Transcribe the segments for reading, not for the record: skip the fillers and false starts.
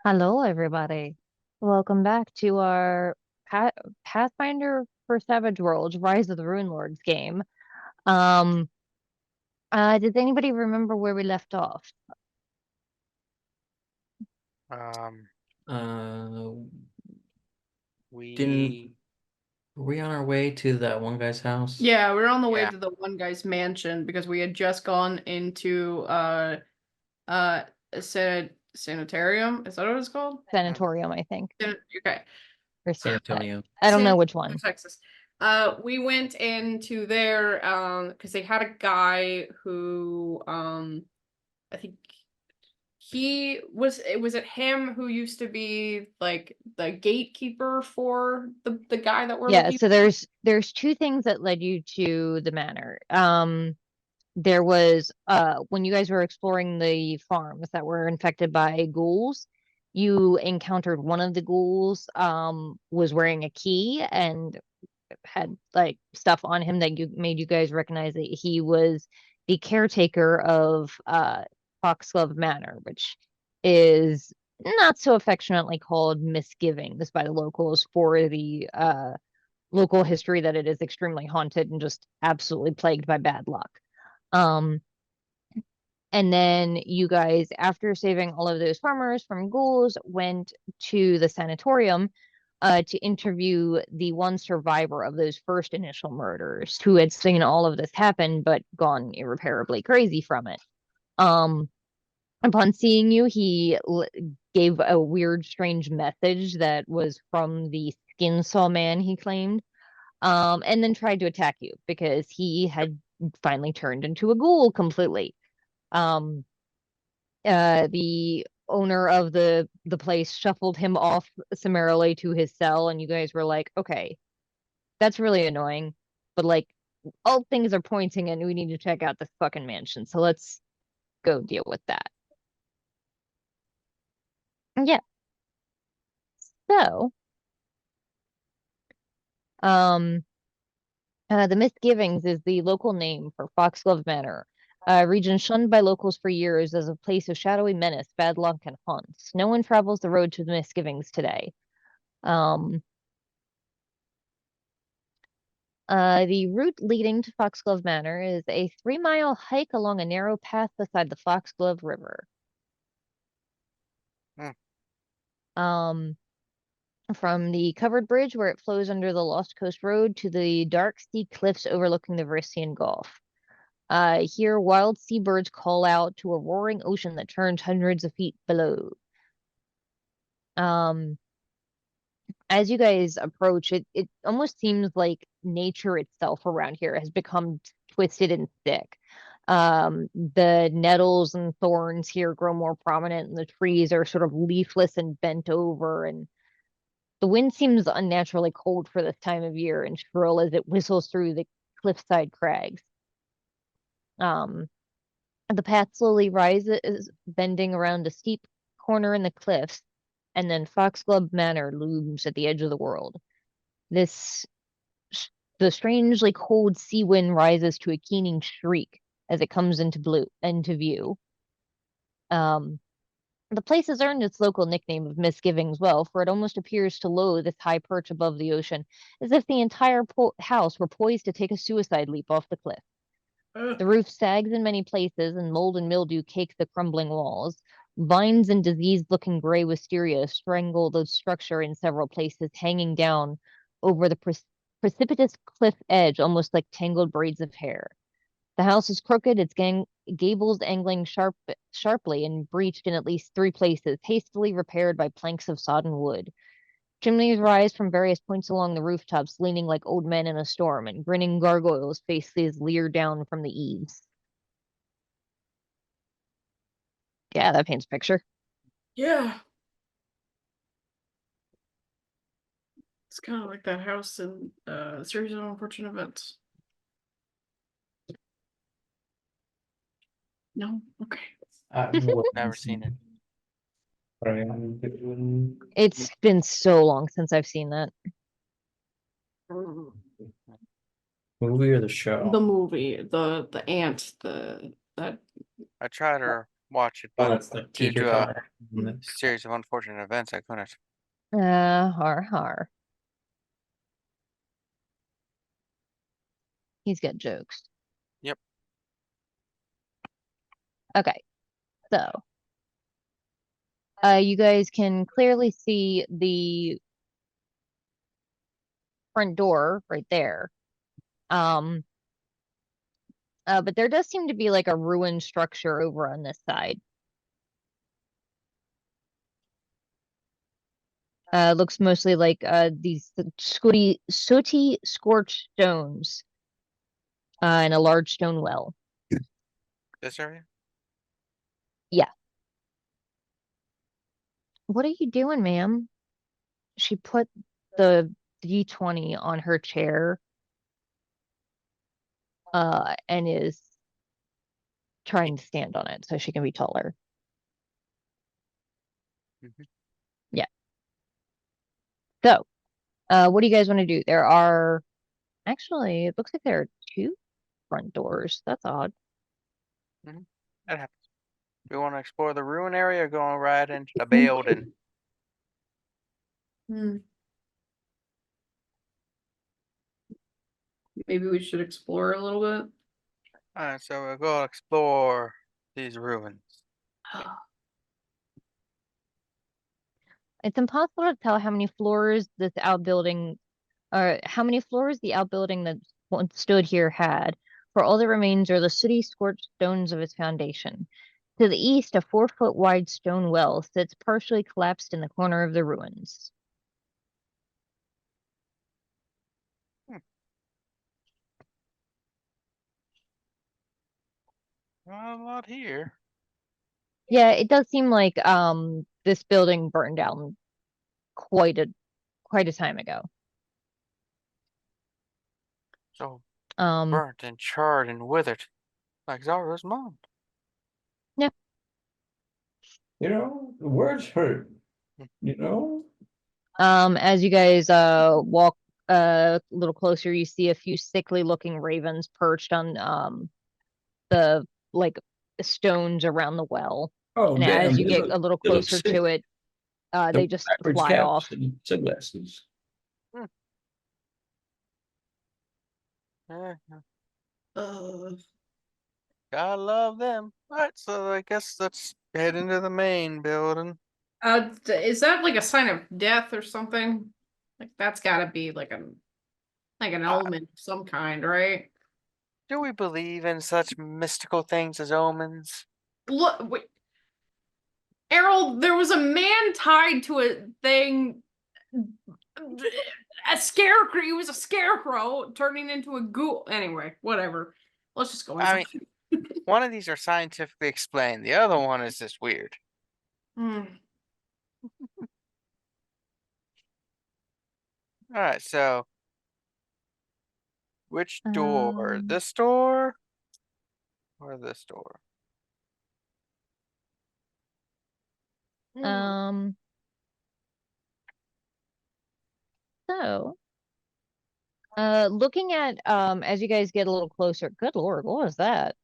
Hello, everybody. Welcome back to our Pa Pathfinder for Savage Worlds Rise of the Runelords game. Um, does anybody remember where we left off? Um, Uh, didn't we were we on our way to that one guy's house? Yeah, we were on the way Yeah. to the one guy's mansion because we had just gone into uh sanitarium. Is that what it's called? Sanatorium, I think. Okay. Or San Antonio. I don't know San which Antonio, one. Texas. We went into there because they had a guy who I think was it him who used to be like the gatekeeper for the guy that we're Yeah, looking so for? there's two things that led you to the manor. There was when you guys were exploring the farms that were infected by ghouls, you encountered one of the ghouls was wearing a key and had like stuff on him that you made you guys recognize that he was the caretaker of Foxglove Manor, which is not so affectionately called Misgivings by the locals for the local history that it is extremely haunted and just absolutely plagued by bad luck. Um, and then you guys, after saving all of those farmers from ghouls, went to the sanatorium to interview the one survivor of those first initial murders who had seen all of this happen but gone irreparably crazy from it. Um, upon seeing you, he gave a weird, strange message that was from the skin saw man, he claimed, and then tried to attack you because he had finally turned into a ghoul completely. Um, the owner of the place shuffled him off summarily to his cell, and you guys were like, okay, that's really annoying, but like all things are pointing and we need to check out this fucking mansion, so let's go deal with that. Yeah. So, um, the Misgivings is the local name for Foxglove Manor, a region shunned by locals for years as a place of shadowy menace, bad luck, and haunts. No one travels the road to the Misgivings today. Um, the route leading to Foxglove Manor is a 3-mile hike along a narrow path beside the Foxglove River. Hmm. Um, from the covered bridge where it flows under the Lost Coast Road to the dark sea cliffs overlooking the Varisian Gulf. Here, wild seabirds call out to a roaring ocean that turns hundreds of feet below. Um, as you guys approach, it almost seems like nature itself around here has become twisted and thick. The nettles and thorns here grow more prominent, and the trees are sort of leafless and bent over, and the wind seems unnaturally cold for this time of year and shrill as it whistles through the cliffside crags. Um, the path slowly rises, bending around a steep corner in the cliffs, and then Foxglove Manor looms at the edge of the world. This the strangely cold sea wind rises to a keening shriek as it comes into view. Um, the place has earned its local nickname of Misgivings well, for it almost appears to loathe its high perch above the ocean, as if the entire house were poised to take a suicide leap off the cliff. The roof sags in many places, and mold and mildew cake the crumbling walls. Vines and diseased-looking gray wisteria strangle the structure in several places, hanging down over the precipitous cliff edge almost like tangled braids of hair. The house is crooked, its gables angling sharply and breached in at least 3 places, hastily repaired by planks of sodden wood. Chimneys rise from various points along the rooftops, leaning like old men in a storm, and grinning gargoyles' faces leer down from the eaves. Yeah, that paints a picture. Yeah. It's kind of like that house in a series of unfortunate events. No? Okay. Never seen it. It's been so long since I've seen that. Movie or the show? The movie, the ant, that I tried to watch it, Well, but that's the due teacher to a comment. series of unfortunate events, I couldn't. Har har. He's got jokes. Yep. Okay, so you guys can clearly see the front door right there. But there does seem to be like a ruined structure over on this side. Looks mostly like these sooty scorched stones and a large stone well. This area? What are you doing, ma'am? She put the D20 on her chair and is trying to stand on it so she can be taller. Mhm. Yeah. So, what do you guys want to do? There are actually, it looks like there are two front doors. That's odd. That happens. Do we want to explore the ruin area or go right into the building? Hmm. Maybe we should explore a little bit. Alright, so we'll go explore these ruins. It's impossible to tell how many floors this outbuilding, or how many floors the outbuilding that once stood here had, for all that remains are the sooty scorched stones of its foundation. To the east, a 4-foot wide stone well sits partially collapsed in the corner of the ruins. Not a lot here. Yeah, it does seem like this building burned down quite a time ago. So Um, burnt and charred and withered. Like Zaro's mom. You know, the words hurt. You know? as you guys walk a little closer, you see a few sickly looking ravens perched on the like stones around the well. Oh, And damn, as you get a little they look closer to sick. it, they just Backwards fly caps off. and sunglasses. Yeah, Uh, gotta love them. Alright, so I guess let's head into the main building. is that like a sign of death or something? Like that's gotta be like an element of some kind, right? Do we believe in such mystical things as omens? Look, wait. Errol, there was a man tied to a thing. A scarecrow. He was a scarecrow turning into a ghoul. Anyway, whatever. Let's just go I inside. One of these are scientifically explained. The other one is just weird. Hmm. Alright, so which door? Um, This door? Or this door? um, so, looking at, as you guys get a little closer, good Lord, what was that?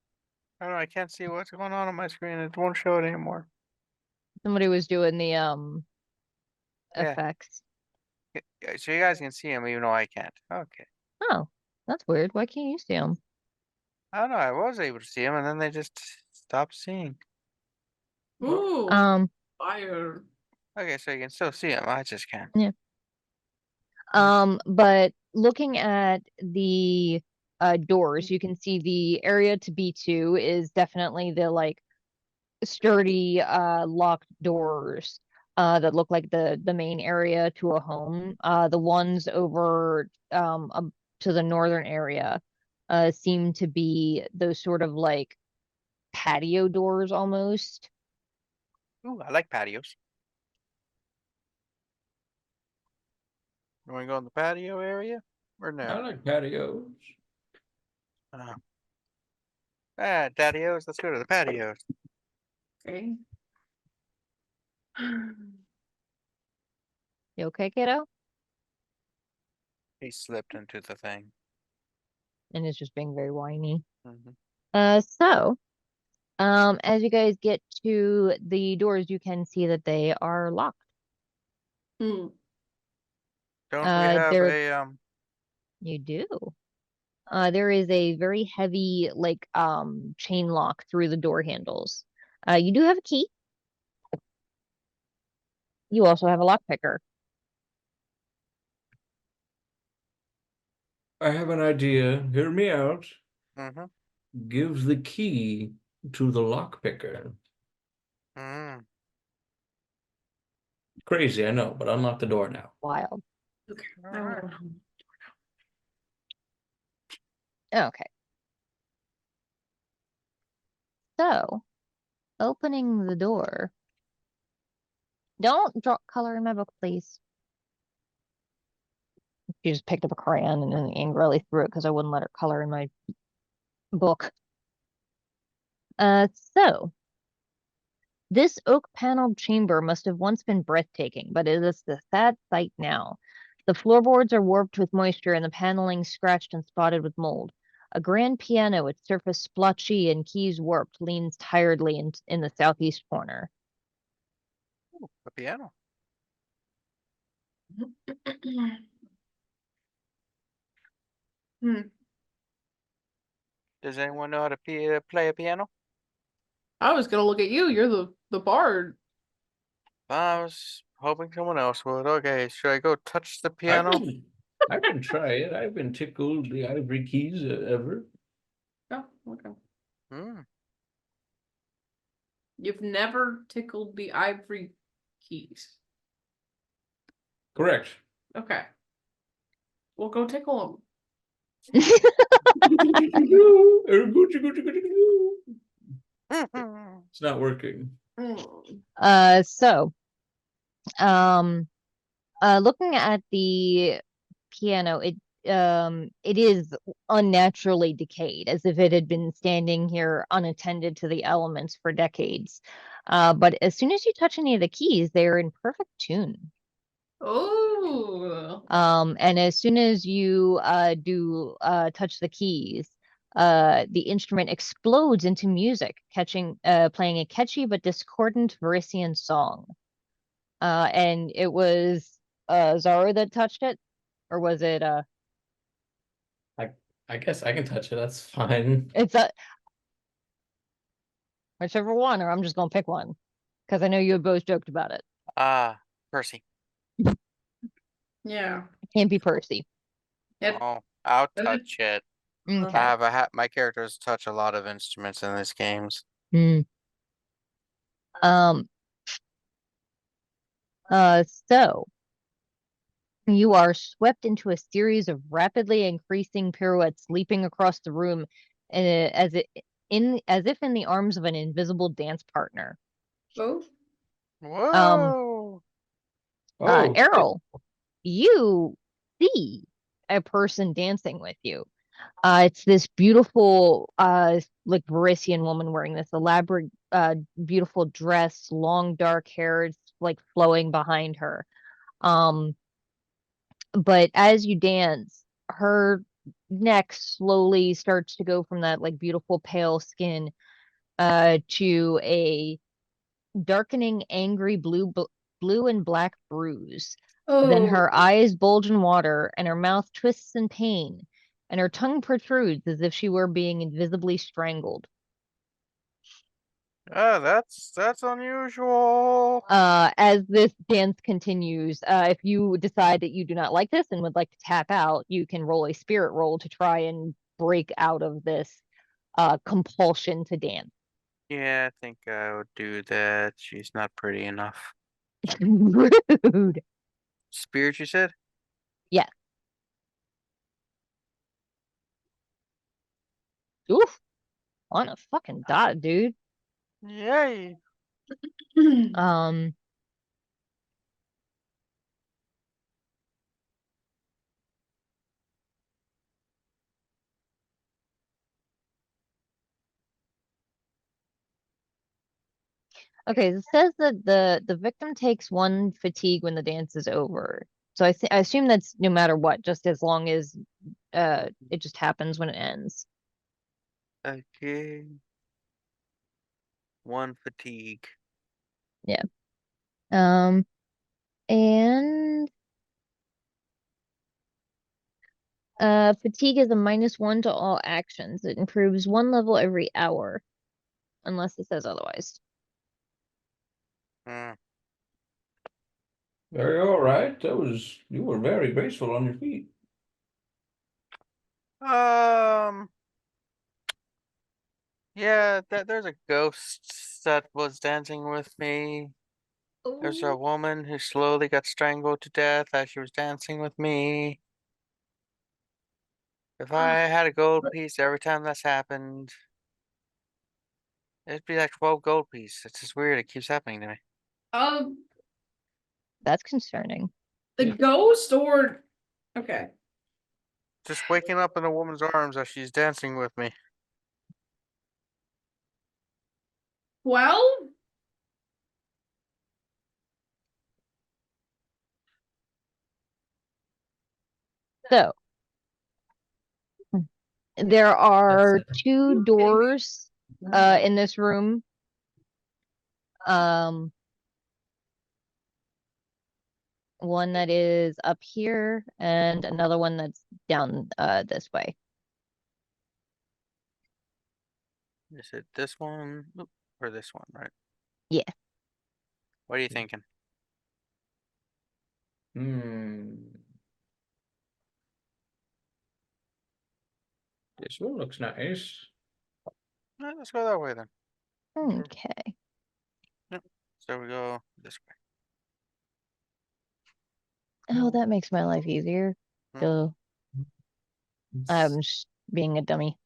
I don't know, I can't see what's going on my screen. It won't show it anymore. Somebody was doing the, Yeah. effects. Yeah, so you guys can see them even though I can't. Okay. Oh, that's weird. Why can't you see them? I don't know, I was able to see them and then they just stopped seeing. Ooh, fire. Okay, so you can still see them. I just can't. Yeah. But looking at the doors, you can see the area to B2 is definitely the like sturdy locked doors that look like the main area to a home. The ones over to the northern area seem to be those sort of like patio doors almost. Ooh, I like patios. You want to go in the patio area? Or I no? like patios. Patios. Let's go to the patios. Okay. You okay, kiddo? He slipped into the thing. And it's just being very whiny. Mhm. So As you guys get to the doors, you can see that they are locked. Hmm. Don't we have There a you do. There is a very heavy, like, chain lock through the door handles. You do have a key. You also have a lock picker. I have an idea. Hear me out. mhm, Give the key to the lockpicker. mm. Crazy, I know, but unlock the door now. Wild. Okay. I Alright. will- Okay. So, opening the door. Don't drop color in my book, please. She just picked up a crayon and then angrily threw it because I wouldn't let her color in my book. So this oak paneled chamber must have once been breathtaking, but it is a sad sight now. The floorboards are warped with moisture and the paneling scratched and spotted with mold. A grand piano, its surface splotchy and keys warped, leans tiredly in the southeast corner. A piano. Hmm. Does anyone know how to play a piano? I was gonna look at you. You're the bard. I was hoping someone else would. Okay, should I go touch the I piano? I can try it. I've been tickled the ivory keys ever. Oh, okay. Hmm. You've never tickled the ivory keys. Correct. Okay. Well, go tickle Gucci, Gucci, Gucci, Gucci. It's not working. them. So, um, looking at the piano, it is unnaturally decayed, as if it had been standing here unattended to the elements for decades. But as soon as you touch any of the keys, they're in perfect tune. Oh. And as soon as you do touch the keys, the instrument explodes into music, playing a catchy but discordant Varisian song. And it was Zaro that touched it, or was it I guess I can touch it. That's fine. it's whichever one, or I'm just gonna pick one because I know you had both joked about it. Percy. Yeah. It can't be Percy. It, Oh, I'll That is- touch it. Okay. I have my characters touch a lot of instruments in these games. Hmm. Um. So you are swept into a series of rapidly increasing pirouettes, leaping across the room, as if in the arms of an invisible dance partner. oh. Whoa! Oh, Aarrol, you see a person dancing with you. It's this beautiful, like Varisian woman wearing this elaborate, beautiful dress, long dark hair, it's like flowing behind her. Um, but as you dance, her neck slowly starts to go from that like beautiful pale skin, to a darkening, angry blue and black bruise. Then Oh. her eyes bulge in water, and her mouth twists in pain, and her tongue protrudes as if she were being invisibly strangled. That's unusual. As this dance continues, if you decide that you do not like this and would like to tap out, you can roll a spirit roll to try and break out of this compulsion to dance. Yeah, I think I would do that. She's not pretty enough. Rude. Spirit, you said? Yes. Oof. On a fucking dot, dude. Yay! Um, okay, it says that the victim takes one fatigue when the dance is over. So I assume that's no matter what, just as long as it just happens when it ends. Okay. 1 fatigue. And fatigue is a -1 to all actions. It improves 1 level every hour, unless it says otherwise. Hmm. Very all right. You were very graceful on your feet. Yeah, there's a ghost that was dancing with me. There's a Ooh. woman who slowly got strangled to death as she was dancing with me. If I had a gold piece every time that's happened, it'd be like 12 gold pieces. It's just weird. It keeps happening to me. Um, That's concerning. the ghost or okay. Just waking up in a woman's arms as she's dancing with me. Well, So, there are That's 2 doors in this room. One that is up here and another one that's down this way. Is it this one or this one, right? Yeah. What are you thinking? This one looks nice. Let's go that way then. Okay. So we go this way. Oh, that makes my life easier. Hmm. So I'm just being a dummy.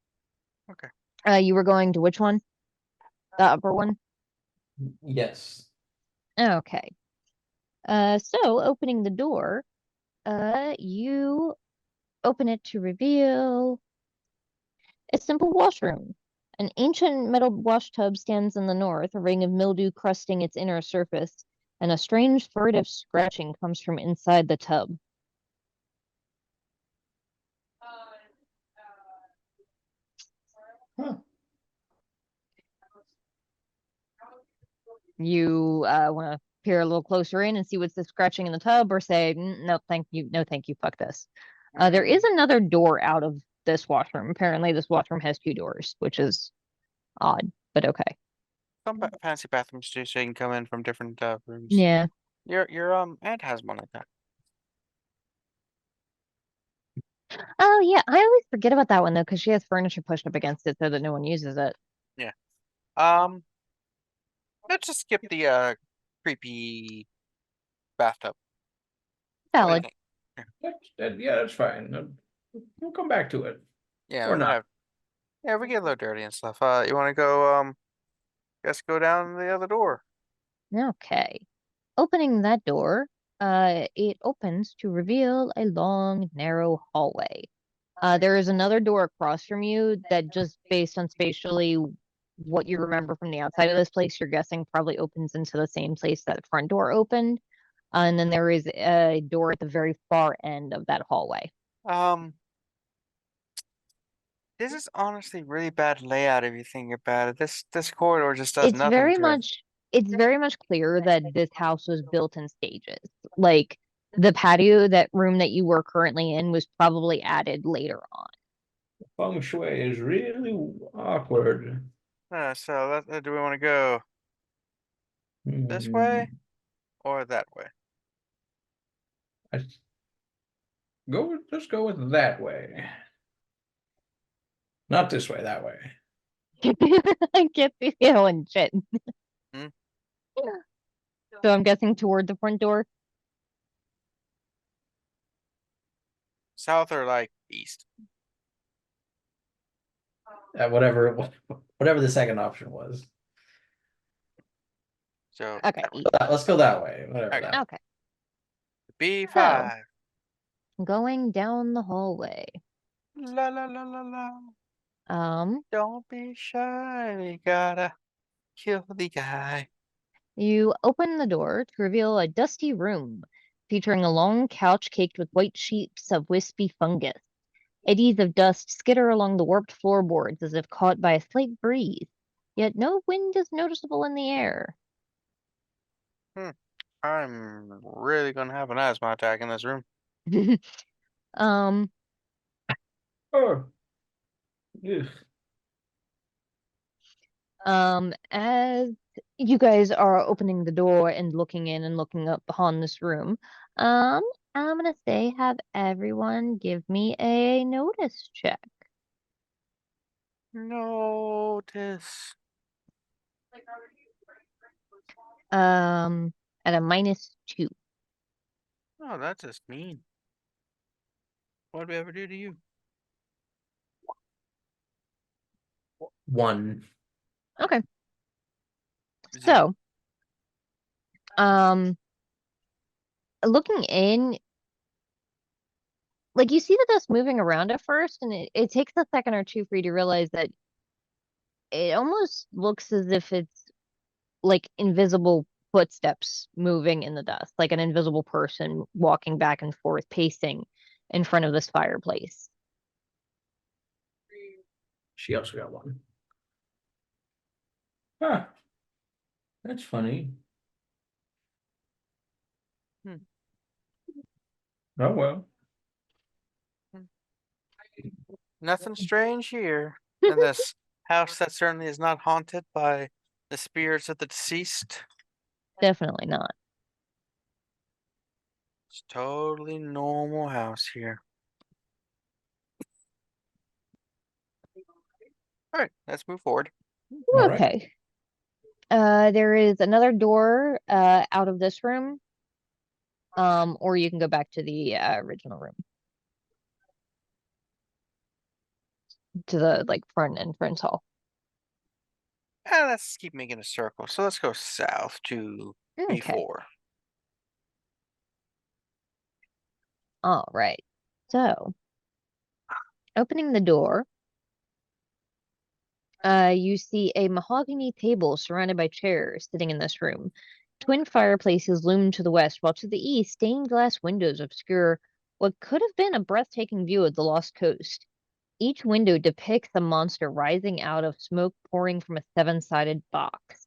Okay. You were going to which one? The upper one? Yes. Okay. So opening the door, you open it to reveal a simple washroom. An ancient metal wash tub stands in the north, a ring of mildew crusting its inner surface, and a strange furtive scratching comes from inside the tub. Huh. You want to peer a little closer in and see what's the scratching in the tub, or say, no, thank you, no, thank you, fuck this. There is another door out of this washroom. Apparently, this washroom has 2 doors, which is odd, but okay. Some fancy bathrooms too, so you can come in from different rooms. Yeah. Your aunt has one like that. Oh, yeah. I always forget about that one though, because she has furniture pushed up against it so that no one uses it. Let's just skip the creepy bathtub. What do you Valid. think? Yeah, that's fine. We'll come back to it. Yeah, Or we not. have. Yeah, we get a little dirty and stuff. You want to go? Guess go down the other door. Okay. Opening that door, it opens to reveal a long, narrow hallway. There is another door across from you that, just based on spatially what you remember from the outside of this place, you're guessing probably opens into the same place that front door opened. And then there is a door at the very far end of that hallway. This is honestly really bad layout if you think about it. This corridor just does It's nothing very to it. much it's very much clear that this house was built in stages. Like the patio, that room that you were currently in, was probably added later on. Feng Shui is really awkward. So do we want to go this way or that way? Let's go with that way. Not this way, that way. I get the feeling shit. Hmm? So I'm guessing toward the front door. South or like east? Whatever the second option was. So Okay. that way. Let's go that way. Whatever Okay. that. Okay. B5. Going down the hallway. La la la la la. Um, Don't be shy. We gotta kill the guy. you open the door to reveal a dusty room featuring a long couch caked with white sheets of wispy fungus. Eddies of dust skitter along the warped floorboards as if caught by a slight breeze, yet no wind is noticeable in the air. I'm really gonna have an asthma attack in this room. Um, Oh. Ugh. as you guys are opening the door and looking in and looking up upon this room, I'm gonna say have everyone give me a notice check. Notice. At a -2. Oh, that's just mean. What did we ever do to you? 1. Okay. Zero. So, looking in, like you see the dust moving around at first, and it takes a second or two for you to realize that it almost looks as if it's like invisible footsteps moving in the dust, like an invisible person walking back and forth, pacing in front of this fireplace. She also got 1. Huh. That's funny. Hmm. Oh well. Nothing strange here. In this house that certainly is not haunted by the spirits of the deceased. Definitely not. It's totally normal house here. Alright, let's move forward. All right. Okay. There is another door out of this room. Or you can go back to the original room. To the like front entrance hall. Let's keep making a circle. So let's go south to Okay. B4. All right. So, opening the door, you see a mahogany table surrounded by chairs sitting in this room. Twin fireplaces loom to the west, while to the east, stained glass windows obscure what could have been a breathtaking view of the Lost Coast. Each window depicts a monster rising out of smoke pouring from a seven-sided box.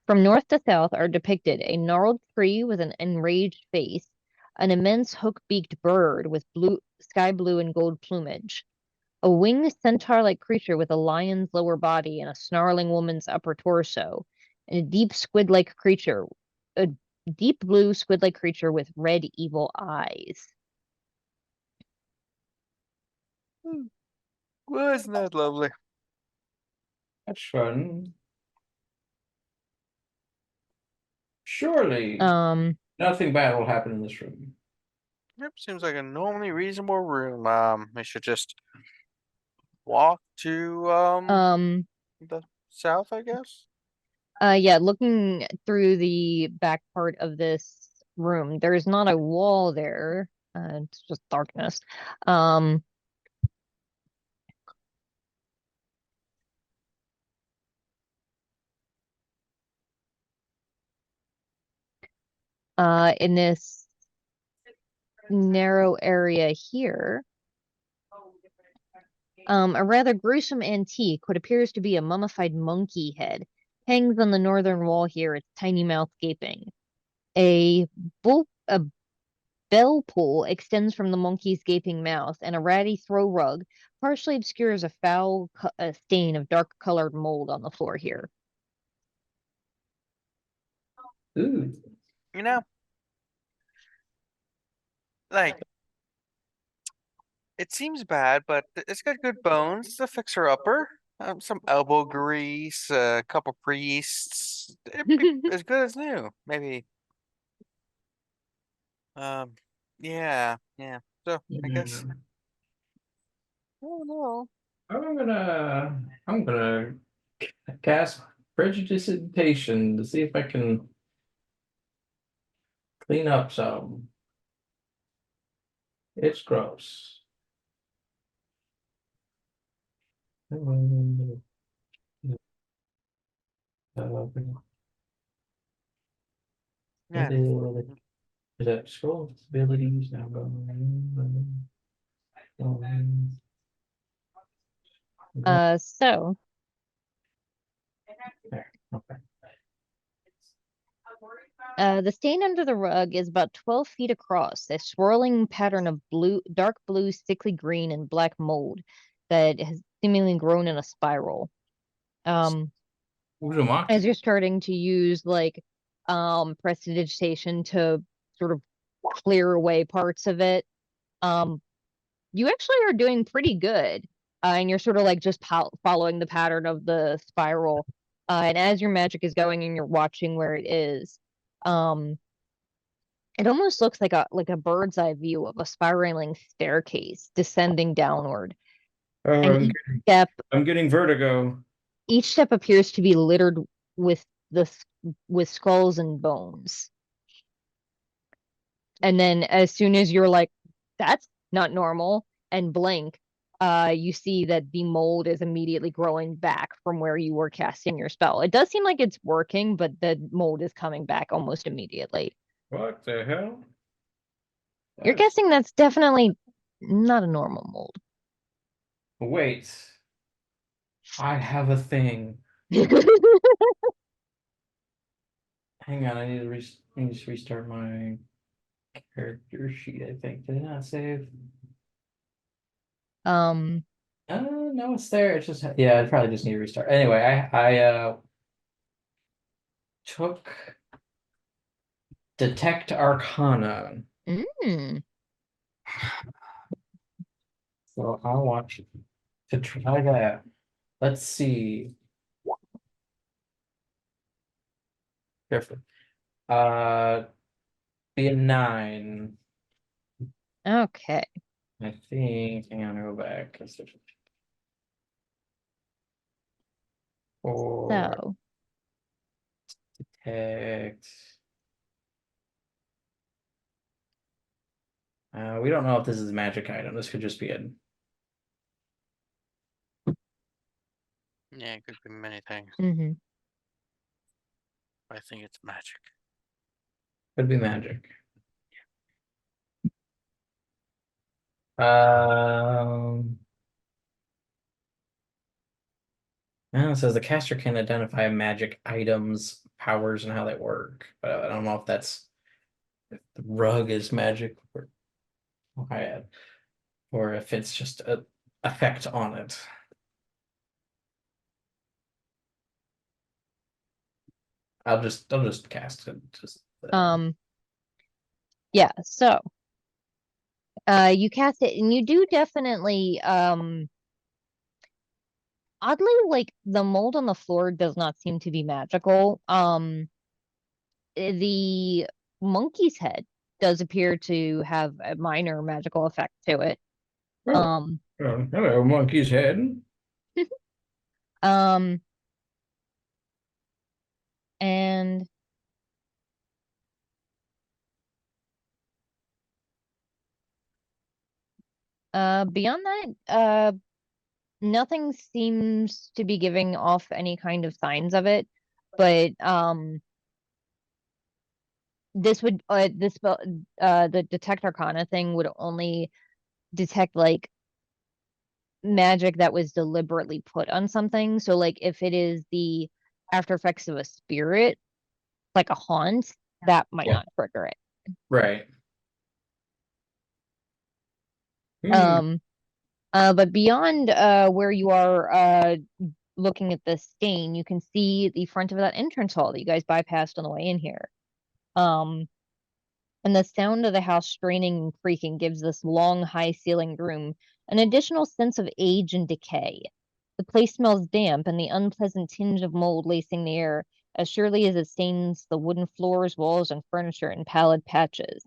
From north to south are depicted a gnarled tree with an enraged face, an immense hook-beaked bird with sky blue and gold plumage, a winged centaur-like creature with a lion's lower body and a snarling woman's upper torso, and a deep blue squid-like creature with red evil eyes. Well, isn't that lovely? That's fun. Surely nothing bad will happen in this room. Yep, seems like a normally reasonable room. We should just walk to the south, I guess. Yeah, looking through the back part of this room, there's not a wall there. It's just darkness. In this narrow area here, a rather gruesome antique, what appears to be a mummified monkey head, hangs on the northern wall here, its tiny mouth gaping. A bell pull extends from the monkey's gaping mouth, and a ratty throw rug partially obscures a foul stain of dark-colored mold on the floor here. Ooh. You know, like it seems bad, but it's got good bones. It's a fixer-upper. Some elbow grease, a couple priests. It'd be as good as new. Maybe. Yeah. So I guess. Mm. Oh no. I'm gonna cast prejudicitation to see if I can clean up some. It's gross. Yeah. Is that scroll abilities now going? So There. Okay. The stain under the rug is about 12 feet across, a swirling pattern of dark blue, sickly green, and black mold that has seemingly grown in a spiral. Uzumaki. As you're starting to use like prestidigitation to sort of clear away parts of it, you actually are doing pretty good. And you're sort of like just following the pattern of the spiral. And as your magic is going and you're watching where it is, it almost looks like a bird's eye view of a spiraling staircase descending downward. Oh, And I'm getting vertigo. each step appears to be littered with with skulls and bones. And then as soon as you're like, that's not normal, and blink, you see that the mold is immediately growing back from where you were casting your spell. It does seem like it's working, but the mold is coming back almost immediately. What the hell? You're That's- guessing that's definitely not a normal mold. Wait. I have a thing. Hang on, I need to restart my character sheet, I think. Did I not save? No, it's there. It's just yeah, I probably just need to restart. Anyway, I took Detect Arcana. Mm. So I want you to try that. Let's see. Careful. Be a 9. Okay. I think. Hang on, I'll go back. Or So detect. We don't know if this is a magic item. This could just be a. Yeah, it could be many things. mhm. I think it's magic. Could be magic. And it says the caster can identify magic items, powers, and how they work. But I don't know if that's if the rug is magic or if it's just a effect on it. I'll just cast it. Yeah, so you cast it and you do definitely oddly, like the mold on the floor does not seem to be magical. The monkey's head does appear to have a minor magical effect to it. Oh, hello, monkey's head. Um and beyond that, nothing seems to be giving off any kind of signs of it, but this would this spell the detect arcana thing would only detect like magic that was deliberately put on something. So like if it is the after effects of a spirit, like a haunt, that might Yeah. not trigger it. Right. But beyond where you are looking at the stain, you can see the front of that entrance hall that you guys bypassed on the way in here. And the sound of the house straining and creaking gives this long, high-ceilinged room an additional sense of age and decay. The place smells damp, and the unpleasant tinge of mold lacing the air as surely as it stains the wooden floors, walls, and furniture in pallid patches.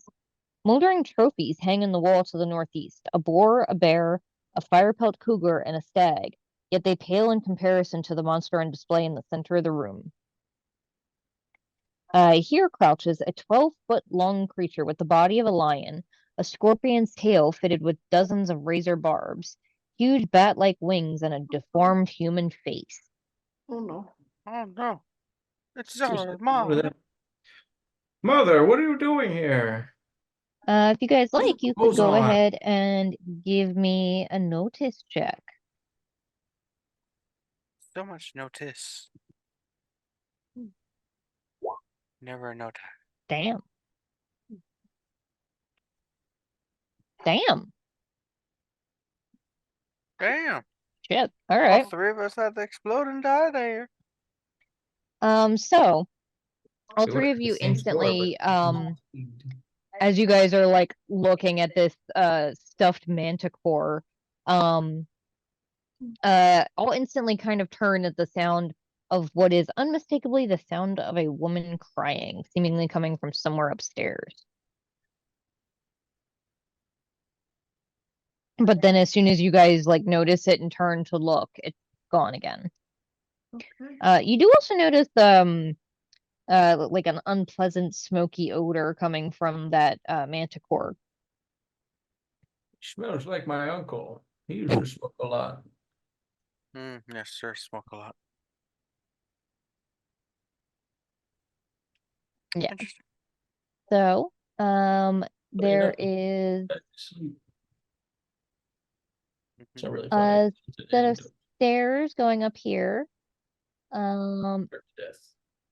Moldering trophies hang in the wall to the northeast, a boar, a bear, a fire-pelt cougar, and a stag, yet they pale in comparison to the monster on display in the center of the room. Here crouches a 12-foot long creature with the body of a lion, a scorpion's tail fitted with dozens of razor barbs, huge bat-like wings, and a deformed human face. Oh no. Oh no. It's Just Zara's over mom. there. Mother, what are you doing here? If you guys like, you could Clothes go on. ahead and give me a notice check. So much notice. Never know. Damn. Damn. Damn. Shit. All All right. 3 of us had to explode and die there. So all We would've three of had the you same score, but instantly, as you guys are like looking at this stuffed manticore, all instantly kind of turn at the sound of what is unmistakably the sound of a woman crying, seemingly coming from somewhere upstairs. But then as soon as you guys like notice it and turn to look, it's gone again. Okay. You do also notice like an unpleasant smoky odor coming from that manticore. Smells like my uncle. He used to smoke a lot. Yes, sir. Smoke a lot. Yeah. Interesting. So, Funny there enough, is sleep. It's Mhm. not really funny. a It's an set of anecdote. stairs going up here. Death.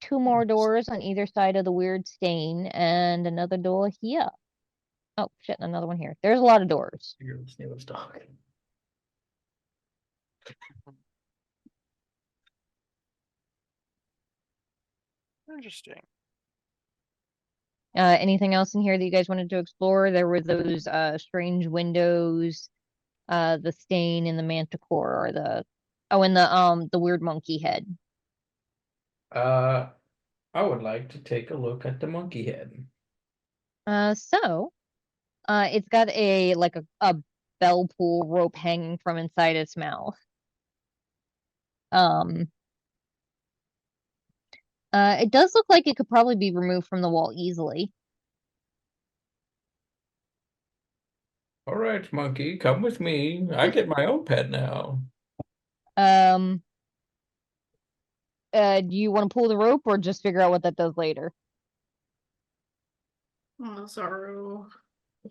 Two more doors on either side of the weird stain, and another door here. Oh shit, another one here. There's a lot of doors. Your name was dog. Interesting. Anything else in here that you guys wanted to explore? There were those strange windows, the stain in the manticore, or and the weird monkey head. I would like to take a look at the monkey head. So it's got a bell pull rope hanging from inside its mouth. Um, it does look like it could probably be removed from the wall easily. All right, monkey, come with me. I get my own pet now. Um, do you want to pull the rope or just figure out what that does later? Oh, Zaro.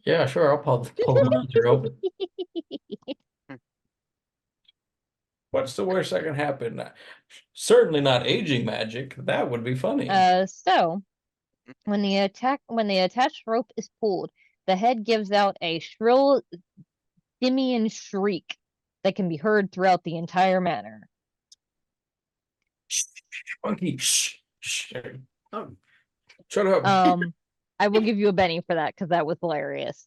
Yeah, sure. I'll pull the monkey rope. What's the worst that can happen? Certainly not aging magic. That would be funny. So when the attached rope is pulled, the head gives out a shrill simian shriek that can be heard throughout the entire manor. Monkey, shh, shh. Oh, Shut up. I will give you a Benny for that because that was hilarious.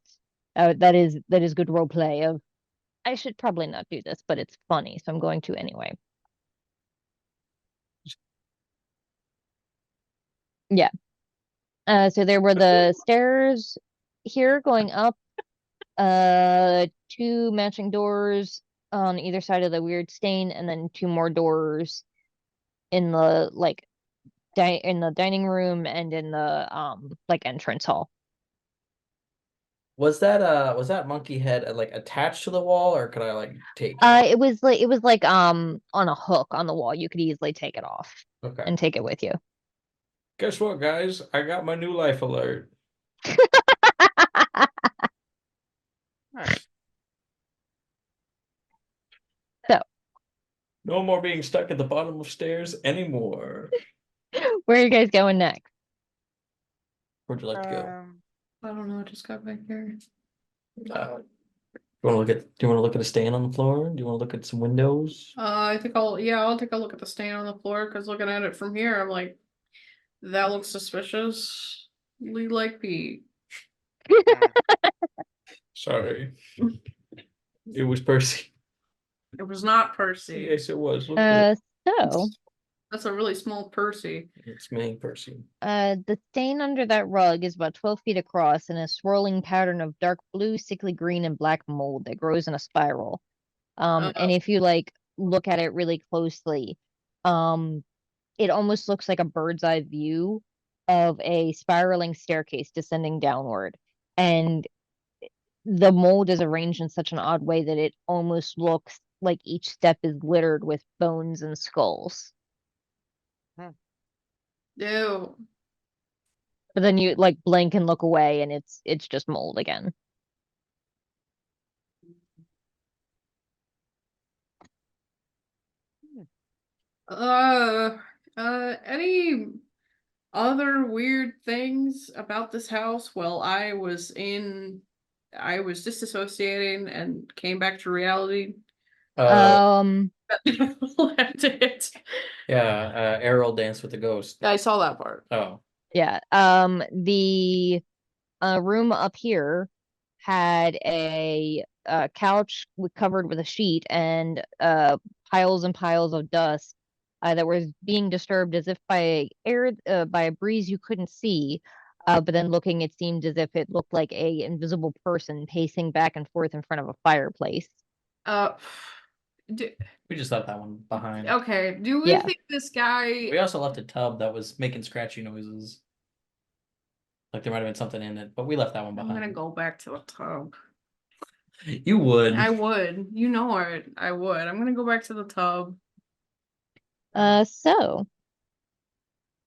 That is good role play of I should probably not do this, but it's funny, so I'm going to anyway. Yeah. So there were the stairs here going up, two matching doors on either side of the weird stain, and then two more doors in the in the dining room and in the like entrance hall. Was that monkey head like attached to the wall, or could I like take it? It was like on a hook on the wall. You could easily take it off Okay. and take it with you. Guess what, guys? I got my new life alert. Nice. So, No more being stuck at the bottom of stairs anymore. where are you guys going next? Where'd you like to go? I don't know. I just got back here. Do you want to look at? Do you want to look at a stain on the floor? Do you want to look at some windows? I think I'll take a look at the stain on the floor because looking at it from here, I'm like, that looks suspiciously like Pete. Sorry. It was Percy. It was not Percy. Yes, it was. Look at So That's a really small Percy. It's me, Percy. the stain under that rug is about 12 feet across in a swirling pattern of dark blue, sickly green, and black mold that grows in a spiral. And if you like look at it really closely, it almost looks like a bird's eye view of a spiraling staircase descending downward. And the mold is arranged in such an odd way that it almost looks like each step is littered with bones and skulls. Ew. But then you like blink and look away and it's just mold again. Uh, any other weird things about this house while I was disassociating and came back to reality. Uh, Left it. yeah, Aarrol danced with the ghost. I saw that part. Oh, Yeah. The room up here had a couch covered with a sheet and piles and piles of dust that was being disturbed as if by by a breeze you couldn't see. But then looking, it seemed as if it looked like a invisible person pacing back and forth in front of a fireplace. Do, we just left that one behind. okay, do we Yeah. think this guy We also left a tub that was making scratchy noises. Like there might have been something in it, but we left that one I'm behind. gonna go back to the tub. You would. I would. You know it. I would. I'm gonna go back to the tub. So,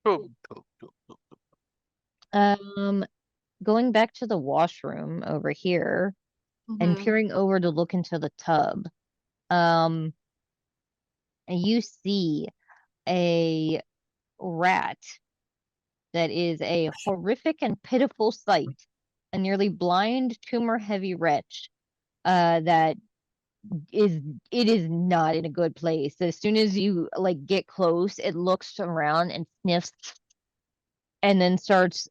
Poop, poop, poop, poop, poop. going back to the washroom over here and Mhm. peering over to look into the tub, and you see a rat that is a horrific and pitiful sight, a nearly blind, tumor-heavy wretch, that is it is not in a good place. As soon as you like get close, it looks around and sniffs and then starts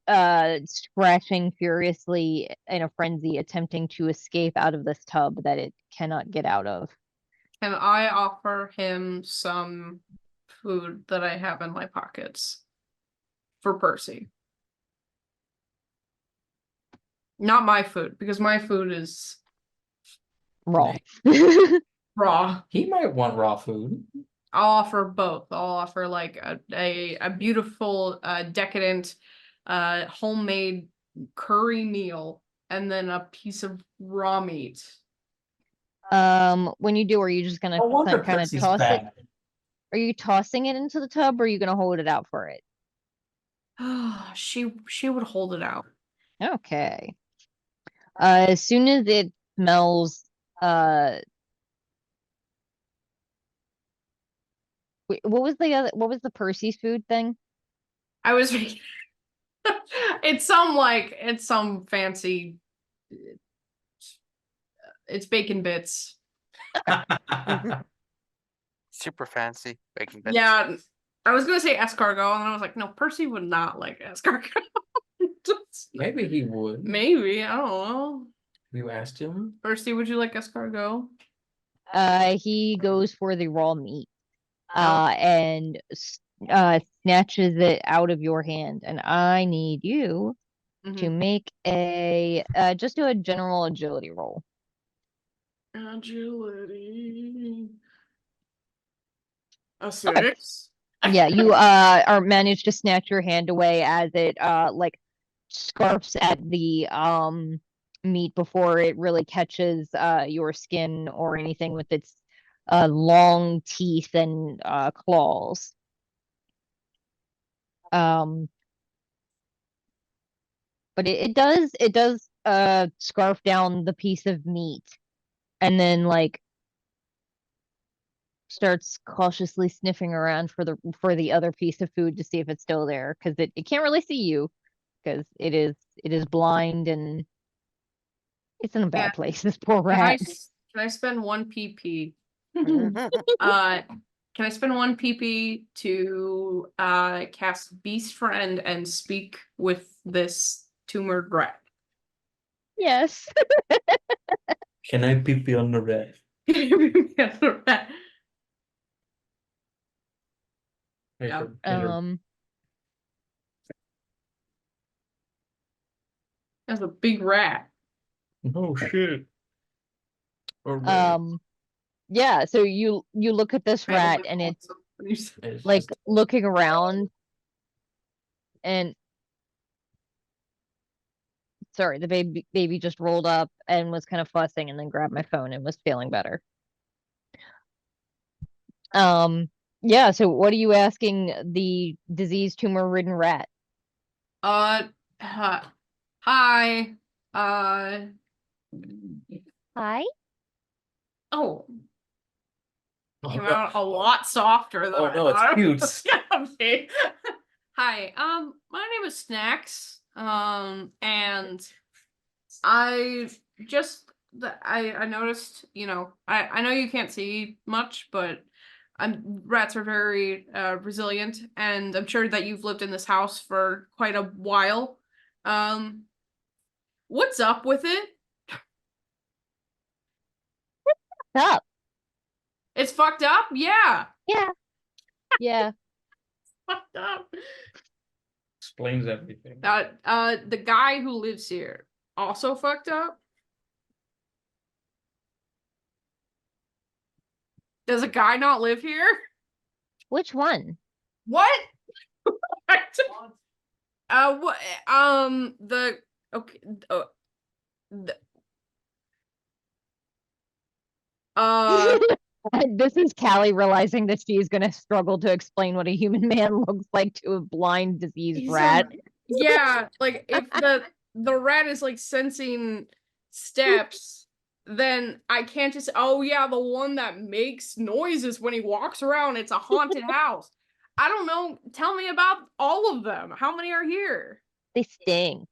scratching furiously in a frenzy, attempting to escape out of this tub that it cannot get out of. And I offer him some food that I have in my pockets for Percy. Not my food, because my food is Raw. raw. He might want raw food. I'll offer both. I'll offer like a beautiful, decadent, homemade curry meal, and then a piece of raw meat. When you do, are you just gonna No wonder kind of Percy's toss it? fat. Are you tossing it into the tub, or are you gonna hold it out for it? She would hold it out. Okay. As soon as it smells, what was the other? What was the Percy's food thing? I was it's some fancy, it's bacon bits. Super fancy bacon bits. Yeah, I was gonna say escargot, and I was like, no, Percy would not like escargot. Maybe he would. Maybe, I don't know. You asked him? Percy, would you like escargot? He goes for the raw meat, Oh. and snatches it out of your hand, and I need you to Mhm. make a just do a general agility roll. Agility. A 6. Yeah, you are managed to snatch your hand away as it like scarfs at the meat before it really catches your skin or anything with its long teeth and claws. But it does scarf down the piece of meat and then like starts cautiously sniffing around for the other piece of food to see if it's still there because it can't really see you because it is blind and it's in a bad place. This poor rat. Can I spend 1 PP? Can I spend 1 PP to cast Beast Friend and speak with this tumored rat? Yes. Can I pee on the rat? Yeah. That's a big rat. Oh shit. Yeah, so you look at this rat and it's like looking around and sorry, the baby just rolled up and was kind of fussing and then grabbed my phone and was feeling better. Yeah, so what are you asking the diseased tumor-ridden rat? Hi. Hi. Oh. Came out a lot softer than Oh I no, it's thought it cute. was gonna be. Hi, my name is Snax, and I just I noticed, I know you can't see much, but rats are very resilient, and I'm sure that you've lived in this house for quite a while. Um, what's up with it? Up. It's fucked up? Yeah. Yeah. Yeah. Fucked up. Explains everything. The guy who lives here also fucked up? Does a guy not live here? Which one? What? What? The okay. The, uh, This is Callie realizing that she's gonna struggle to explain what a human man looks like to a blind, diseased he's rat. yeah. Like if the rat is like sensing steps, then I can't just. Oh yeah, the one that makes noises when he walks around. It's a haunted house. I don't know. Tell me about all of them. How many are here? They sting.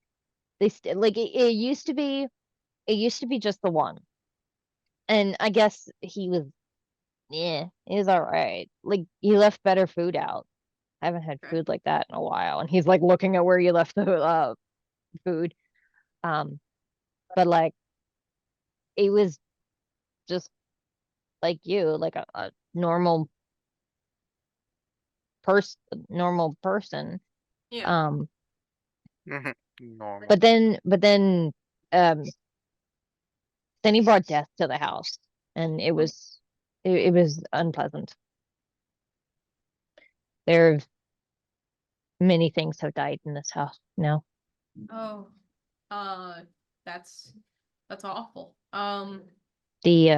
Like it used to be. It used to be just the one, and I guess he was. Yeah, he was all right. Like he left better food out. I haven't had Okay. food like that in a while, and he's like looking at where you left the food. Um, but like it was just like you, like a normal person. Yeah. Um, Normal. but then um then he brought death to the house, and it was unpleasant. There many things have died in this house now. Oh, that's awful. The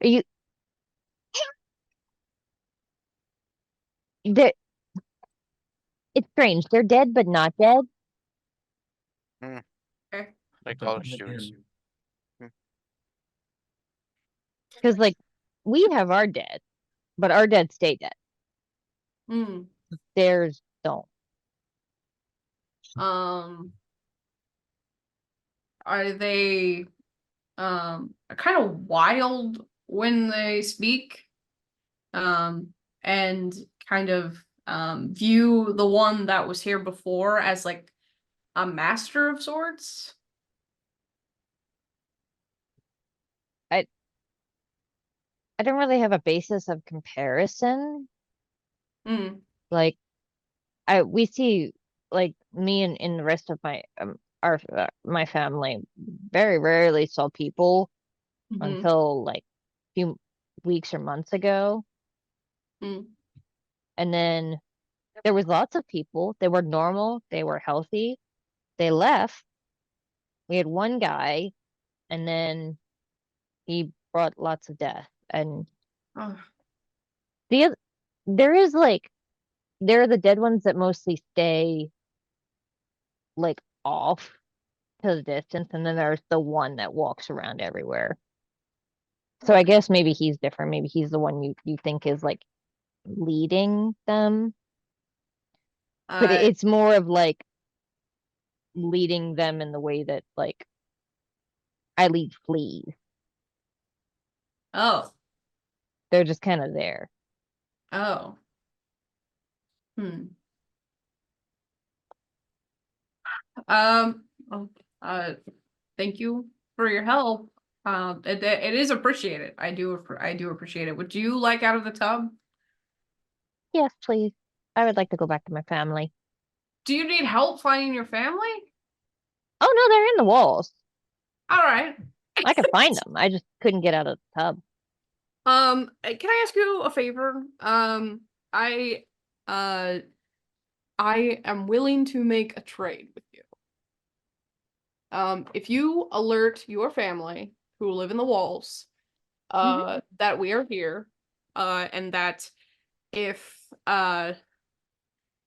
are you there it's strange. They're dead but not dead. Okay. Like Put college them students. in. Because like we have our dead, but our dead stay dead. Hmm. Theirs don't. Um, are they kind of wild when they speak? And kind of view the one that was here before as like a master of sorts? I don't really have a basis of comparison. Hmm. Like we see like me and the rest of my family very rarely saw people Mm-hmm. until like few weeks or months ago. Mm. And then there was lots of people. They were normal, they were healthy. They left. We had one guy, and then he brought lots of death. And Oh, the oth- there is like there are the dead ones that mostly stay like off to the distance, and then there's the one that walks around everywhere. So I guess maybe he's different. Maybe he's the one you think is like leading them, but uh, it's more of like leading them in the way that like I lead fleas. oh, They're just kind of there. oh. Hmm. Oh, thank you for your help. It is appreciated. I do appreciate it. Would you like out of the tub? Yes, please. I would like to go back to my family. Do you need help finding your family? Oh no, they're in the walls. All right. I could find them. I just couldn't get out of the tub. Can I ask you a favor? I, uh, I am willing to make a trade with you. If you alert your family who live in the walls, that we are here, and that if,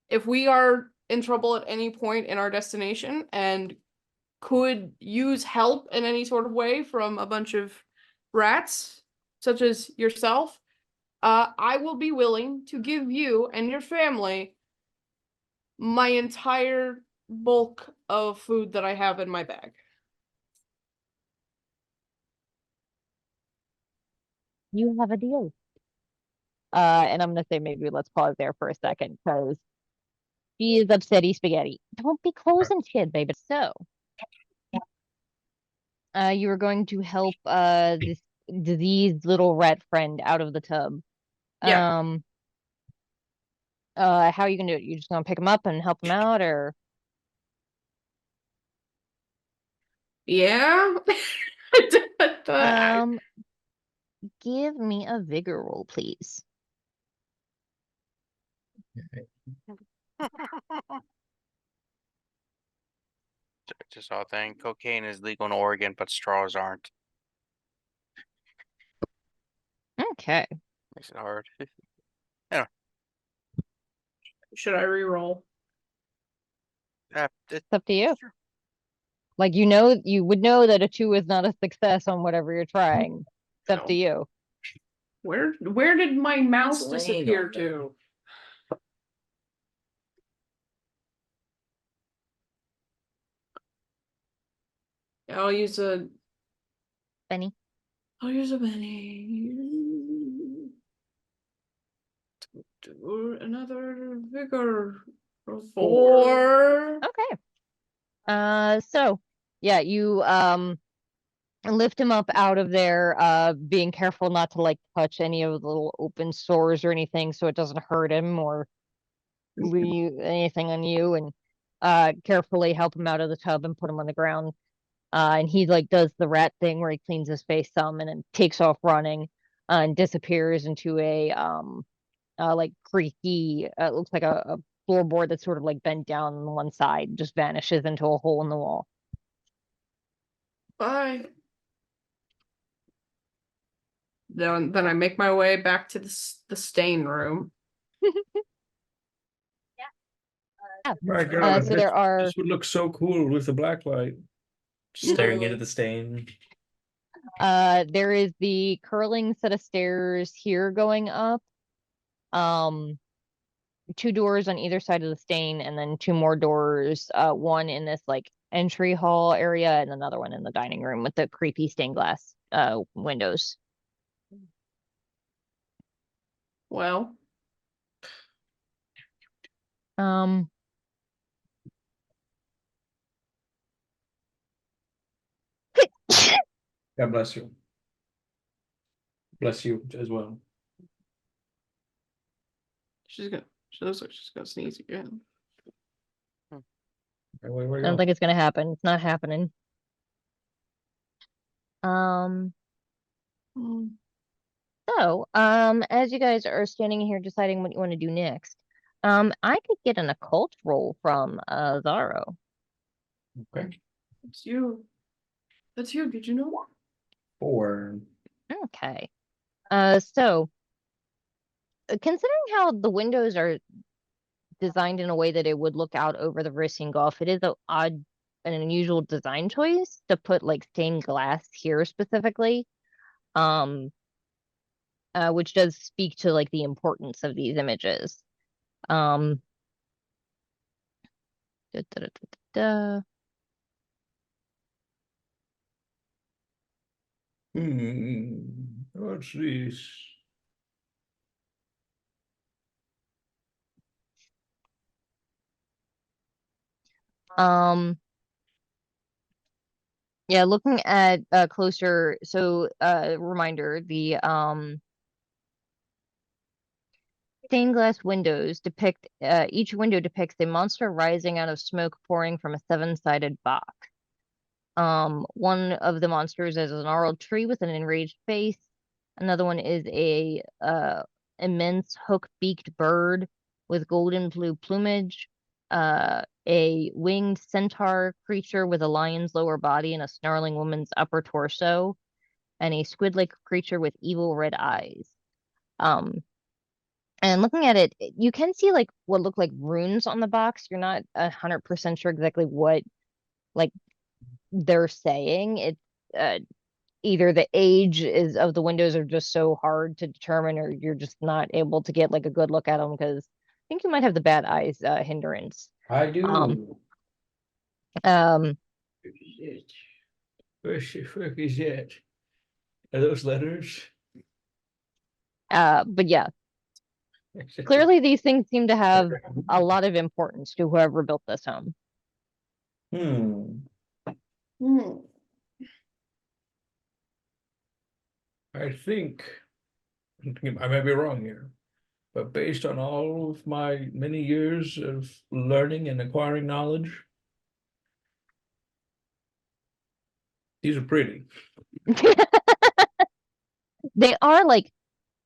if we are in trouble at any point in our destination and could use help in any sort of way from a bunch of rats, such as yourself, I will be willing to give you and your family my entire bulk of food that I have in my bag. You have a deal. And I'm gonna say maybe let's pause there for a second because she is upsetty spaghetti. Don't be closing shit, baby. So, you were going to help this diseased little rat friend out of the tub. Yeah. How are you gonna do it? You just gonna pick him up and help him out, or Yeah. um, give me a vigor roll, please. Just all thing. Cocaine is legal in Oregon, but straws aren't. Okay. Makes it hard. Should I re-roll? It's up to you. Like you would know that a 2 is not a success on whatever you're trying. It's up to you. Where did my mouse It's laying disappear on to? I'll use a Benny. I'll use a Benny. Do another vigor. 4. Okay. So yeah, you lift him up out of there, being careful not to like touch any of the little open sores or anything so it doesn't hurt him or leave anything on you, and carefully help him out of the tub and put him on the ground. And he like does the rat thing where he cleans his face some and then takes off running, and disappears into a like creaky, it looks like a floorboard that's sort of like bent down on one side, just vanishes into a hole in the wall. Bye. Then I make my way back to the stain room. My So God, there are this would look so cool with the black light. Staring into the stain. there is the curling set of stairs here going up. 2 doors on either side of the stain, and then 2 more doors, one in this like entry hall area and another one in the dining room with the creepy stained glass windows. Well, Um God bless you. Bless you as well. she looks like she's gonna sneeze again. Where I don't think it's gonna happen. It's not happening. Um So, as you guys are standing here deciding what you want to do next, I could get an occult roll from Zaro. Okay. It's you. That's you. Did you know? 4. Okay. So considering how the windows are designed in a way that it would look out over the Varisian Gulf, it is an unusual design choice to put like stained glass here specifically. Which does speak to like the importance of these images. Um, da, da, da, da, da. What's this? Yeah, looking at closer, so reminder, the stained glass windows depict each window depicts a monster rising out of smoke pouring from a 7-sided box. One of the monsters is an gnarled tree with an enraged face. Another one is a immense hook-beaked bird with golden blue plumage. A winged centaur creature with a lion's lower body and a snarling woman's upper torso, and a squid-like creature with evil red eyes. And looking at it, you can see like what look like runes on the box. You're not 100% sure exactly what like they're saying. It's either the age is of the windows are just so hard to determine, or you're just not able to get like a good look at them because I think you might have the bad eyes hindrance. I do. Um, Where the fuck is that? Are those letters? but yeah, clearly these things seem to have a lot of importance to whoever built this home. Hmm. I think I may be wrong here, but based on all of my many years of learning and acquiring knowledge, these are pretty. They are like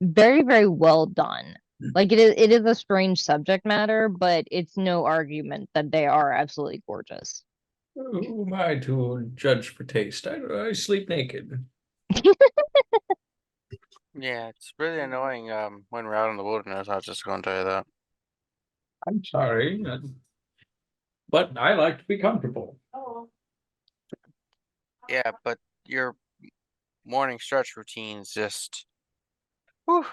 very, very well done. Like it is a strange subject matter, but it's no argument that they are absolutely gorgeous. Who am I to judge for taste? I sleep naked. Yeah, it's really annoying when we're out in the wilderness. I was just going to tell you that. I'm sorry, but I like to be comfortable. Oh. Yeah, but your morning stretch routine's just. Whew.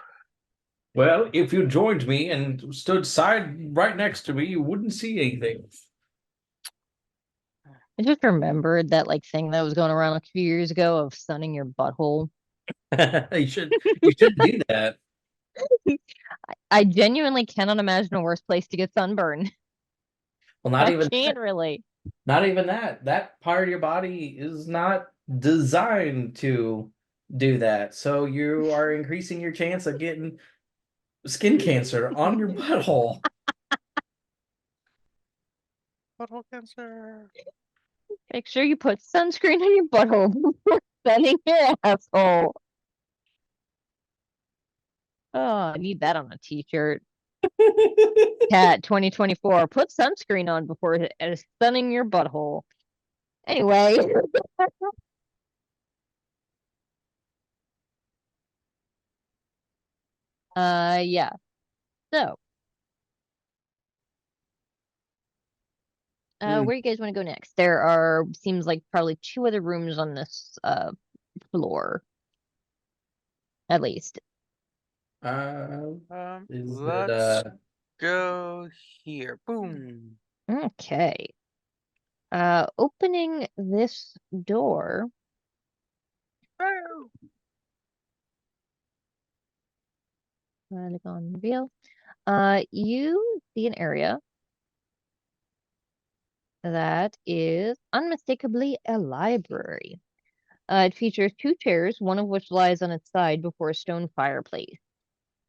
Well, if you joined me and stood right next to me, you wouldn't see anything. I just remembered that like thing that was going around a few years ago of sunning your butthole. You should do that. I genuinely cannot imagine a worse place to get sunburned. Well, not I even can't really. not even that. That part of your body is not designed to do that. So you are increasing your chance of getting skin cancer on your butthole. Butthole cancer. Make sure you put sunscreen on your butthole before sunning your asshole. Oh, I need that on a t-shirt. Cat 2024. Put sunscreen on before sunning your butthole. Anyway. Yeah. So, Hmm. where you guys want to go next? There are seems like probably 2 other rooms on this floor. At least. Is it Let's go here. Boom. Okay. Opening this door. Woo! Click on reveal. You see an area that is unmistakably a library. It features 2 chairs, one of which lies on its side before a stone fireplace.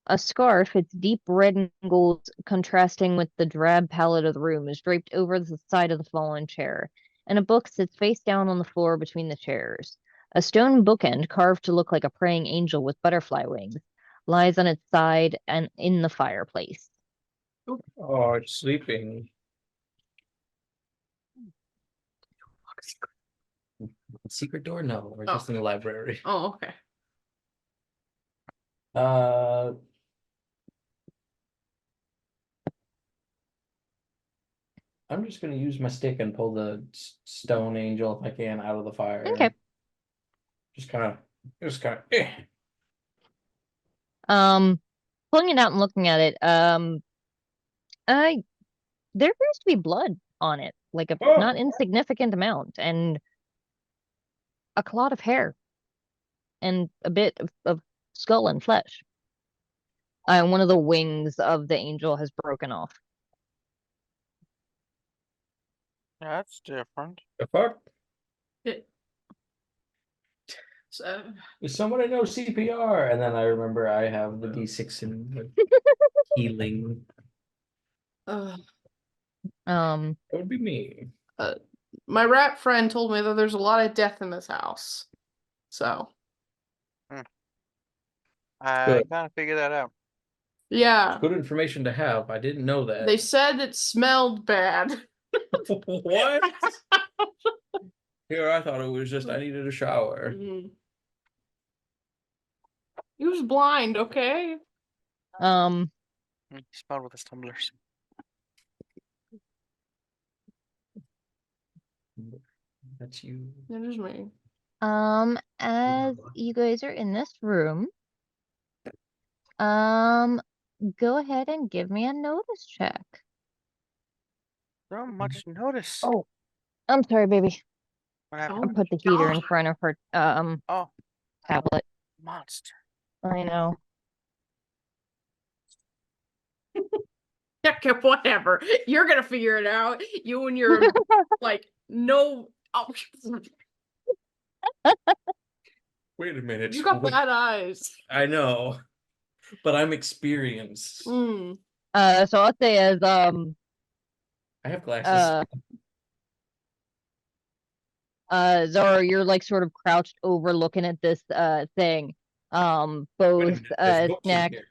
A scarf, its deep red and gold contrasting with the drab palette of the room, is draped over the side of the fallen chair, and a book sits face down on the floor between the chairs. A stone bookend, carved to look like a praying angel with butterfly wings, lies on its side and in the fireplace. Oh, it's sleeping. secret door? No, we're Oh. just in the library. Oh, okay. I'm just gonna use my stick and pull the stone angel if I can out of the fire. Okay. Just kind of. Pulling it out and looking at it, there appears to be blood on it, like a Oh. not insignificant amount, and a clot of hair, and a bit of skull and flesh. One of the wings of the angel has broken off. That's different. The fuck? It, so, Does somebody know CPR? And then I remember I have the D6 in healing. uh, Um, That would be me. my rat friend told me that there's a lot of death in this house. So, I Good. kind of figured that out. yeah. Good information to have. I didn't know that. They said it smelled bad. What? Here, I thought it was just I needed a shower. Mhm. He was blind, okay? He smelled with his tumblers. That's you. That is me. as you guys are in this room, go ahead and give me a notice check. So much notice. Oh, I'm sorry, baby. What I happened? put the heater in God. front of her Oh, tablet. monster. I know. Okay, whatever. You're gonna figure it out. You and your like no. Oh, Wait a minute. you got bad eyes. I know, but I'm experienced. Mm. So I'll say as I have glasses. Zara, you're like sort of crouched over looking at this thing. Wait a Both minute, there's books in Snax here.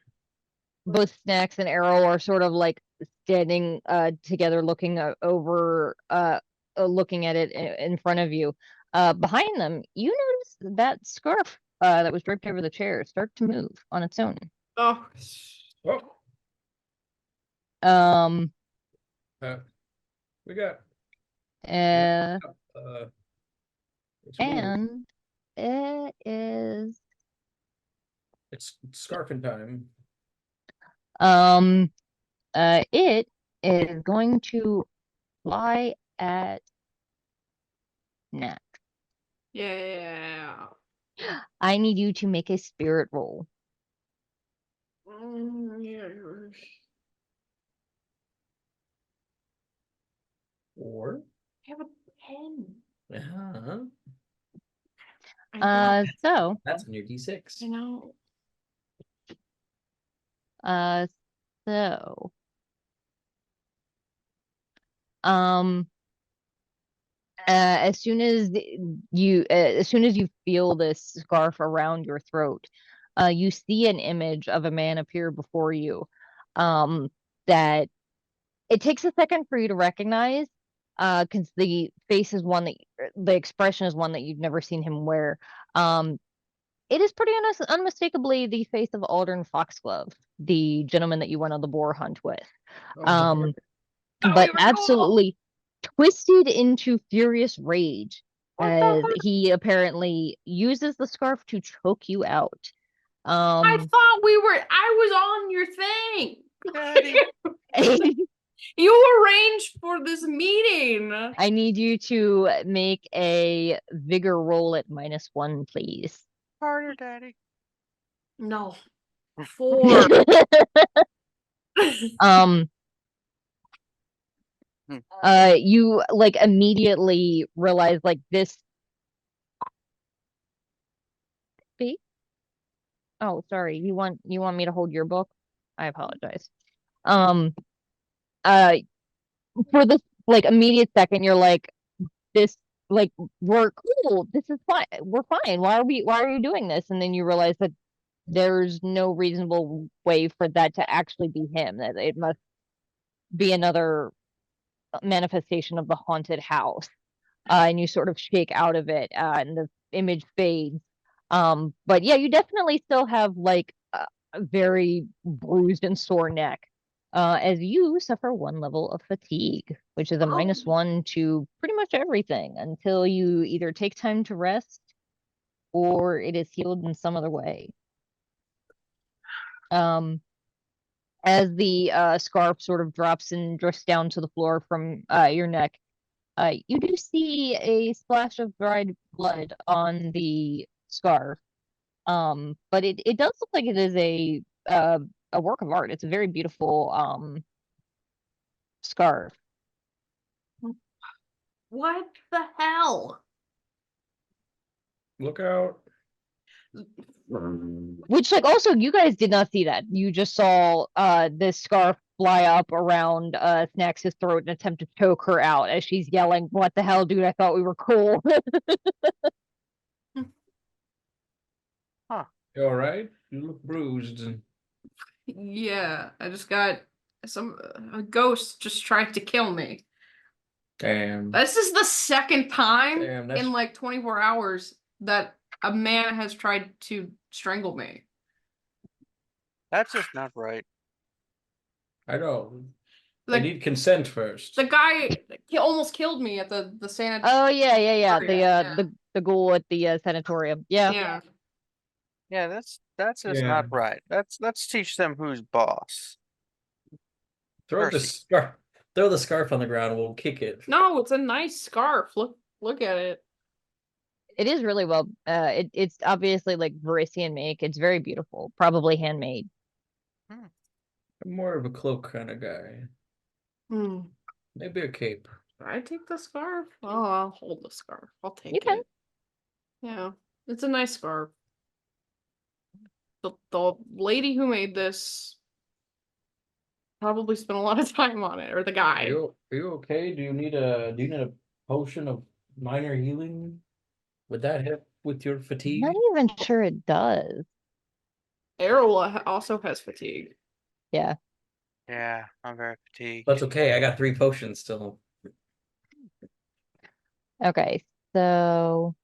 both Snax and Aarrol are sort of like standing together looking over looking at it in front of you. Behind them, you notice that scarf that was draped over the chair start to move on its own. Oh. Oh, Um we got uh, it's moving. and it is It's scarfing time. it is going to fly at Nat. Yeah. I need you to make a spirit roll. Yeah. 4. I have a pen. Uh-huh. I know. So That's on your D6. I know. So um as soon as you feel this scarf around your throat, you see an image of a man appear before you, that it takes a second for you to recognize, because the face is one that the expression is one that you've never seen him wear. It is pretty unmistakably the face of Aldern Foxglove, the gentleman that you went on the boar hunt with. Oh, Um, Oh, but we were cool. absolutely twisted into furious rage What the as heck? he apparently uses the scarf to choke you out. I thought I was on your thing. Daddy. You arranged for this meeting. I need you to make a vigor roll at -1, please. Harder, Daddy. No. 4. um Hmm. You like immediately realize like this. Oh, sorry. You want me to hold your book? I apologize. Um uh for this like immediate second you're like, this, like, we're cool. This is fine. We're fine. Why are you doing this? And then you realize that there's no reasonable way for that to actually be him, that it must be another manifestation of the haunted house. And you sort of shake out of it, and the image fades. But yeah, you definitely still have like a very bruised and sore neck, as you suffer 1 level of fatigue, which is a Oh. -1 to pretty much everything until you either take time to rest or it is healed in some other way. As the scarf sort of drops and drifts down to the floor from your neck, you do see a splash of dried blood on the scarf. But it does look like it is a work of art. It's a very beautiful scarf. What the hell? Look out. Which, like, also you guys did not see that. You just saw this scarf fly up around Snax's throat and attempt to choke her out as she's yelling, "What the hell, dude? I thought we were cool." You all right? You look bruised. Yeah, I just got a ghost just tried to kill me. Damn. This is the second time Damn, that's- in like 24 hours that a man has tried to strangle me. That's just not right. I know. I Like need consent first. the guy he almost killed me at the sanitarium. Oh yeah. Yeah. the ghoul at the sanatorium. Yeah. Yeah. Yeah, that's just Yeah. not right. Let's teach them who's boss. Throw the Mercy. scarf. Throw the scarf on the ground. We'll kick it. No, it's a nice scarf. Look at it. It is really well. It's obviously like Varisian make. It's very beautiful, probably handmade. I'm more of a cloak kind of guy. Hmm. Maybe a cape. Should I take the scarf? Oh, I'll hold the scarf. I'll take You can. it. Yeah, it's a nice scarf. The lady who made this probably spent a lot of time on it, or the guy. Are you okay? Do you need a potion of minor healing? Would that help with your I'm fatigue? not even sure it does. Aarrol also has fatigue. Yeah. Yeah, I'm very fatigued. That's okay. I got 3 potions still. Okay. So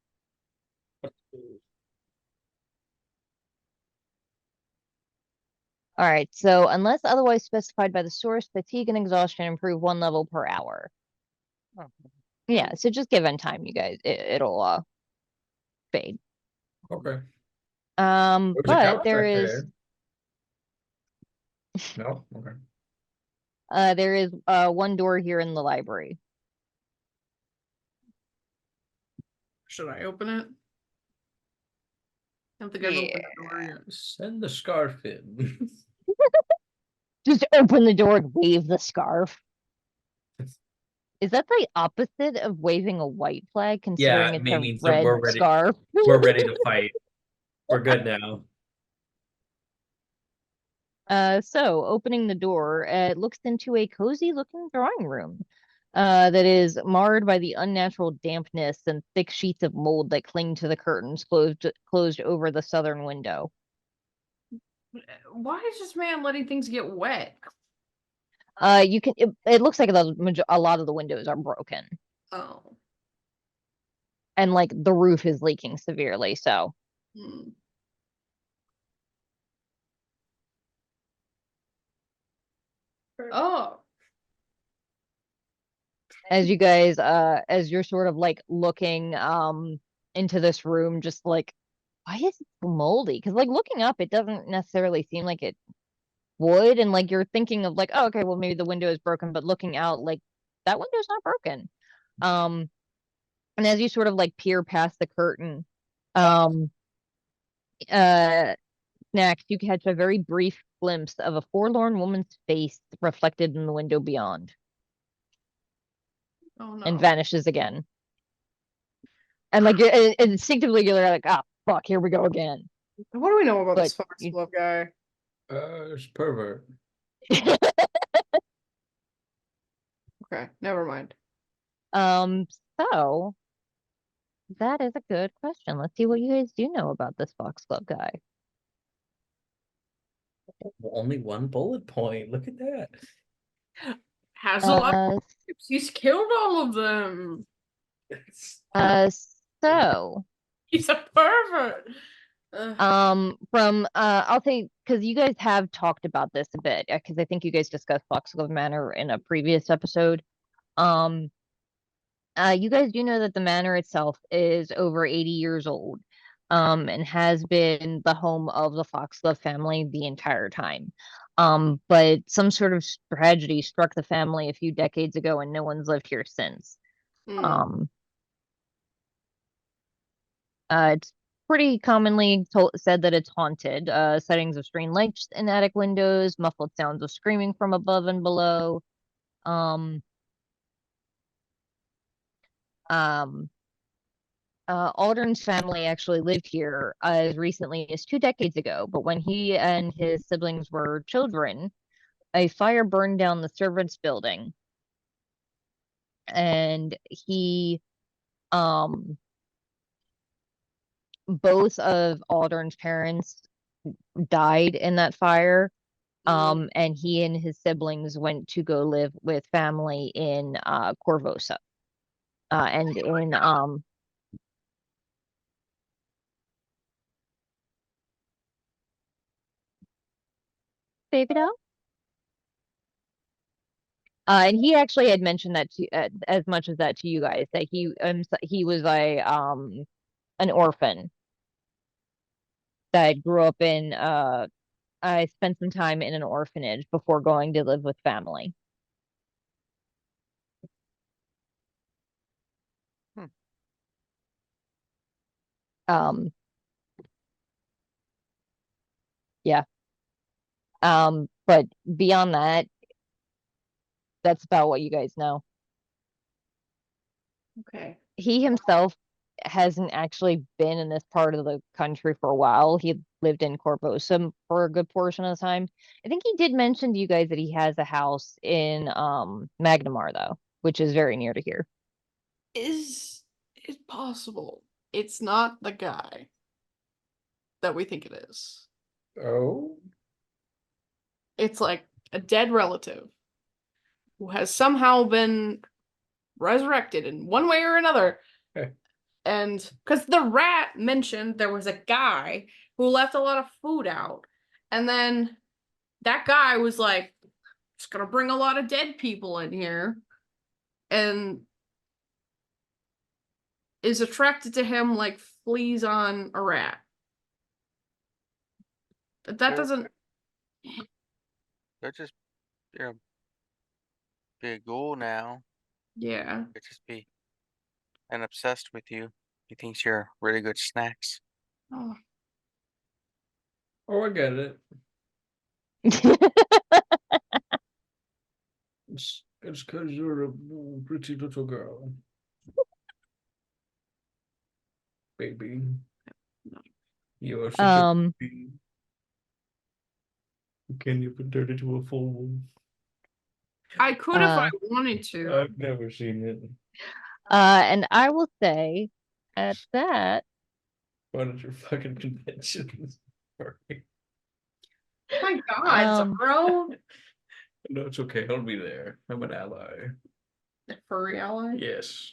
all right. So unless otherwise specified by the source, fatigue and exhaustion improve 1 level per hour. Oh. Yeah. So just given time, you guys, it'll fade. Okay. But couch there back is No? Okay. there is 1 door here in the library. Should I open it? I don't think I've opened the door yet. Send the scarf in. Just open the door and wave the scarf. Is that the opposite of waving a white flag, considering Yeah, it's it a means that red we're ready. scarf? We're ready to fight. We're good now. So opening the door, it looks into a cozy looking drawing room. That is marred by the unnatural dampness and thick sheets of mold that cling to the curtains closed over the southern window. Why is this man letting things get wet? It looks like a lot of the windows are broken, Oh. and like the roof is leaking severely. So Hmm. Oh. as you guys, as you're sort of like looking into this room, just like, why is it so moldy? Because like looking up, it doesn't necessarily seem like it would, and like you're thinking of like, oh, okay, well maybe the window is broken, but looking out, like that window's not broken. And as you sort of like peer past the curtain, um Snax, you catch a very brief glimpse of a forlorn woman's face reflected in the window beyond, Oh no. and vanishes again. And like instinctively you're like, ah, fuck, here we go again. What do we know about this But Foxglove guy? It's pervert. Okay, never mind. So that is a good question. Let's see what you guys do know about this Foxglove guy. Only 1 bullet point. Look at that. Has a lot Uh, of tips. He's killed all of them. so He's a pervert. Ugh. I'll say, because you guys have talked about this a bit, because I think you guys discussed Foxglove Manor in a previous episode. You guys do know that the manor itself is over 80 years old, and has been the home of the Foxglove family the entire time. But some sort of tragedy struck the family a few decades ago, and no one's lived here since. Hmm. It's pretty commonly said that it's haunted. Sightings of strange lights in attic windows, muffled sounds of screaming from above and below. Um, um, Aldrin's family actually lived here as recently as 2 decades ago, but when he and his siblings were children, a fire burned down the servants' building, and both of Aldrin's parents died in that fire. And he and his siblings went to go live with family in Corvosa. And in Baby doll. And he actually had mentioned that to as much as that to you guys, that he was a an orphan that grew up in I spent some time in an orphanage before going to live with family. Hmm. Um, yeah. But beyond that, that's about what you guys know. Okay. He himself hasn't actually been in this part of the country for a while. He lived in Corvosa for a good portion of the time. I think he did mention to you guys that he has a house in Magnamar though, which is very near to here. Is it possible it's not the guy that we think it is? Oh, It's like a dead relative who has somehow been resurrected in one way or another. Okay. And because the rat mentioned there was a guy who left a lot of food out, and then that guy was like, "It's gonna bring a lot of dead people in here," and is attracted to him like fleas on a rat. But that Sure. doesn't. They're just, you know, be a ghoul now. Yeah. Could just be and obsessed with you. He thinks you're really good snacks. Oh. oh, I get it. It's because you're a pretty little girl, baby. You are such a baby. Can you even turn into a full wolf? I could if I wanted to. I've never seen it. And I will say at that, One of your fucking conventions. Sorry. My God, bro. No, it's okay. I'll be there. I'm an ally. Furry ally? Yes.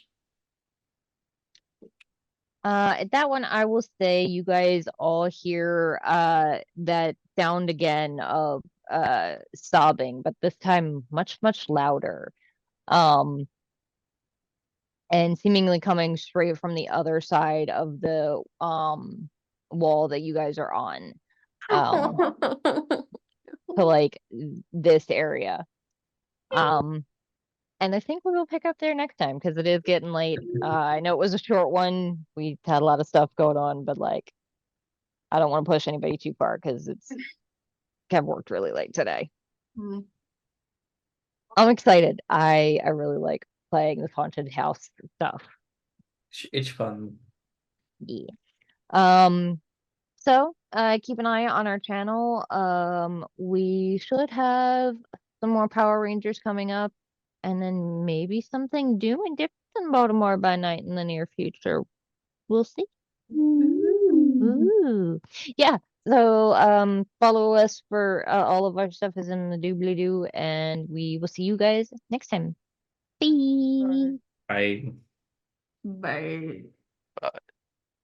at that one, I will say you guys all hear that sound again of sobbing, but this time much, much louder. Um, and seemingly coming straight from the other side of the wall that you guys are on. To like this area. And I think we will pick up there next time because it is getting late. I know it was a short one. We had a lot of stuff going on, but like I don't want to push anybody too far because it's I've worked really late today. Mm. I'm excited. I really like playing this haunted house stuff. It's fun. Yeah. So keep an eye on our channel. We should have some more Power Rangers coming up, and then maybe something new and different in Baltimore by night in the near future. We'll see. Ooh. Yeah. So follow us for all of our stuff is in the doobly doo, and we will see you guys next time. Bye. I Bye.